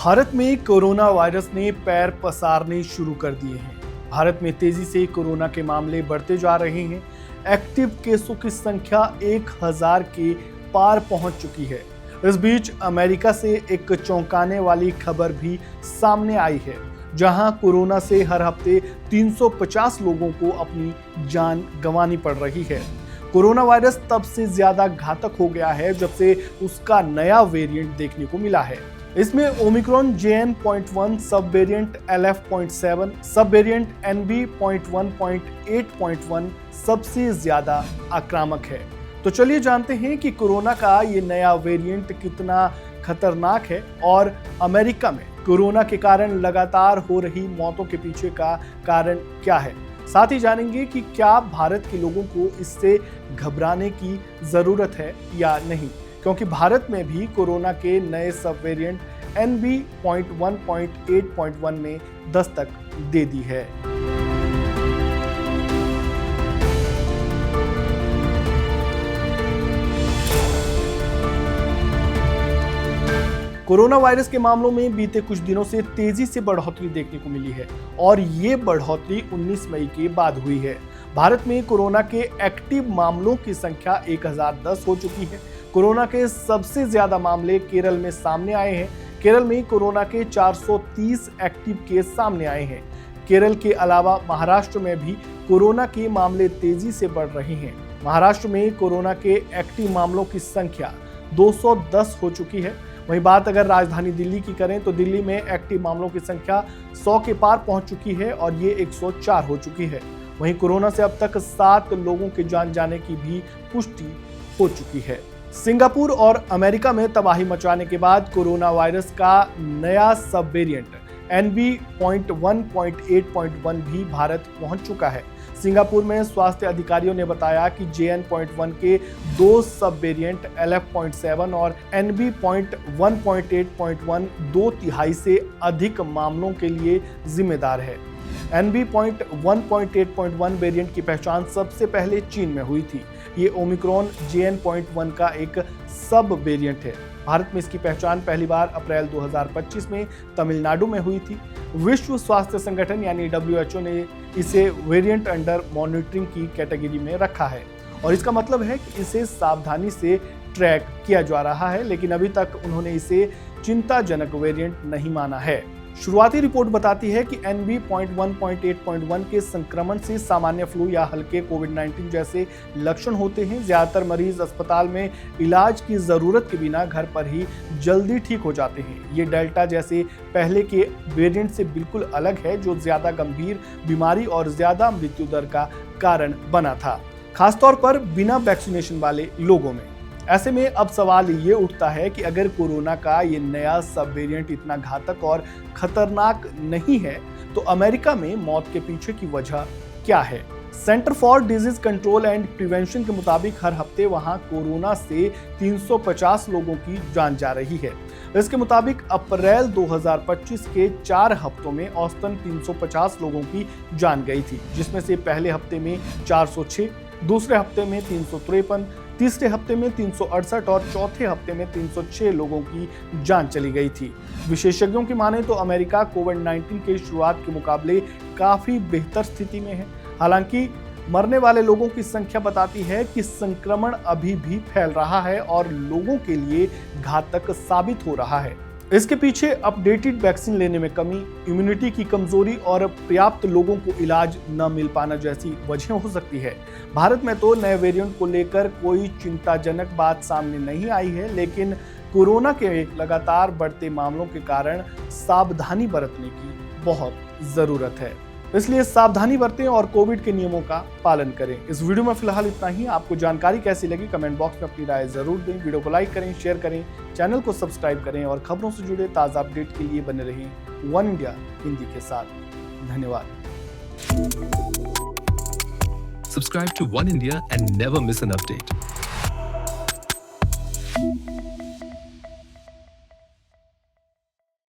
भारत में corona virus ने पैर पसारने शुरू कर दिए हैं। भारत में तेजी से कोरोना के मामले बढ़ते जा रहे हैं। एक्टिव केसों की संख्या 1000 के पार पहुंच चुकी है। इस बीच अमेरिका से एक चौंकाने वाली खबर भी सामने आई है, जहां कोरोना से हर हफ्ते 350 लोगों को अपनी जान गंवानी पड़ रही है। कोरोना वायरस तब से ज्यादा घातक हो गया है जब से उसका नया वेरिएंट देखने को मिला है। इसमें ओमिक्रॉन JN.1, सब वेरिएंट LF.7, सब वेरिएंट NB.1.8.1 सबसे ज्यादा आक्रामक है। तो चलिए जानते हैं कि कोरोना का ये नया वेरिएंट कितना खतरनाक है और अमेरिका में कोरोना के कारण लगातार हो रही मौतों के पीछे का कारण क्या है। साथ ही जानेंगे कि क्या भारत के लोगों को इससे घबराने की जरूरत है या नहीं, क्योंकि भारत में भी कोरोना के नए सब वेरिएंट NB.1.8.1 ने दस्तक दे दी है। कोरोना वायरस के मामलों में बीते कुछ दिनों से तेजी से बढ़ोतरी देखने को मिली है और ये बढ़ोतरी 19 मई के बाद हुई है। भारत में कोरोना के एक्टिव मामलों की संख्या 1010 हो चुकी है। कोरोना के सबसे ज्यादा मामले केरल में सामने आए हैं। केरल में कोरोना के 430 एक्टिव केस सामने आए हैं। केरल के अलावा महाराष्ट्र में भी कोरोना के मामले तेजी से बढ़ रहे हैं। महाराष्ट्र में कोरोना के एक्टिव मामलों की संख्या 210 हो चुकी है। वहीं बात अगर राजधानी दिल्ली की करें तो दिल्ली में एक्टिव मामलों की संख्या 100 के पार पहुंच चुकी है और ये 104 हो चुकी है। वहीं कोरोना से अब तक 7 लोगों के जान जाने की भी पुष्टि हो चुकी है। सिंगापुर और अमेरिका में तबाही मचाने के बाद कोरोना वायरस का नया सब वेरिएंट NB.1.8.1 भी भारत पहुंच चुका है। सिंगापुर में स्वास्थ्य अधिकारियों ने बताया कि JN.1 के 2 सब वेरिएंट LF.7 और NB.1.8.1 2/3 से अधिक मामलों के लिए जिम्मेदार है। NB.1.8.1 वेरिएंट की पहचान सबसे पहले चीन में हुई थी। ये ओमिक्रॉन JN.1 का एक सब वेरिएंट है। भारत में इसकी पहचान पहली बार अप्रैल 2025 में तमिलनाडु में हुई थी। विश्व स्वास्थ्य संगठन यानी WHO ने इसे वेरिएंट अंडर मॉनिटरिंग की कैटेगरी में रखा है और इसका मतलब है कि इसे सावधानी से ट्रैक किया जा रहा है, लेकिन अभी तक उन्होंने इसे चिंताजनक वेरिएंट नहीं माना है। शुरुआती रिपोर्ट बताती है कि NB.1.8.1 के संक्रमण से सामान्य फ्लू या हल्के कोविड-19 जैसे लक्षण होते हैं। ज्यादातर मरीज अस्पताल में इलाज की जरूरत के बिना घर पर ही जल्दी ठीक हो जाते हैं। ये डेल्टा जैसे पहले के वेरिएंट से बिल्कुल अलग है, जो ज्यादा गंभीर बीमारी और ज्यादा मृत्यु दर का कारण बना था, खासतौर पर बिना वैक्सीनेशन वाले लोगों में। ऐसे में अब सवाल ये उठता है कि अगर कोरोना का ये नया सब वेरिएंट इतना घातक और खतरनाक नहीं है तो अमेरिका में मौत के पीछे की वजह क्या है। Centre for disease control and prevention के मुताबिक हर हफ्ते वहां कोरोना से 350 लोगों की जान जा रही है। इसके मुताबिक अप्रैल 2025 के 4 हफ्तों में औसतन 350 लोगों की जान गई थी, जिसमें से पहले हफ्ते में 406, दूसरे हफ्ते में 353, तीसरे हफ्ते में 368 और चौथे हफ्ते में 306 लोगों की जान चली गई थी। विशेषज्ञों की माने तो अमेरिका कोविड-19 के शुरुआत के मुकाबले काफी बेहतर स्थिति में है। हालांकि मरने वाले लोगों की संख्या बताती है कि संक्रमण अभी भी फैल रहा है और लोगों के लिए घातक साबित हो रहा है। इसके पीछे अपडेटेड वैक्सीन लेने में कमी, इम्यूनिटी की कमजोरी और पर्याप्त लोगों को इलाज न मिल पाना जैसी वजह हो सकती है। भारत में तो नए वेरिएंट को लेकर कोई चिंताजनक बात सामने नहीं आई है, लेकिन कोरोना के लगातार बढ़ते मामलों के कारण सावधानी बरतने की बहुत जरूरत है। इसलिए सावधानी बरतें और कोविड के नियमों का पालन करें। इस वीडियो में फिलहाल इतना ही। आपको जानकारी कैसी लगी कमेंट बॉक्स में अपनी राय जरूर दें। वीडियो को लाइक करें, शेयर करें, चैनल को सब्सक्राइब करें और खबरों से जुड़े ताज़ा अपडेट के लिए बने रहें वन इंडिया हिंदी के साथ। धन्यवाद। Subscribe to One India and never miss an update.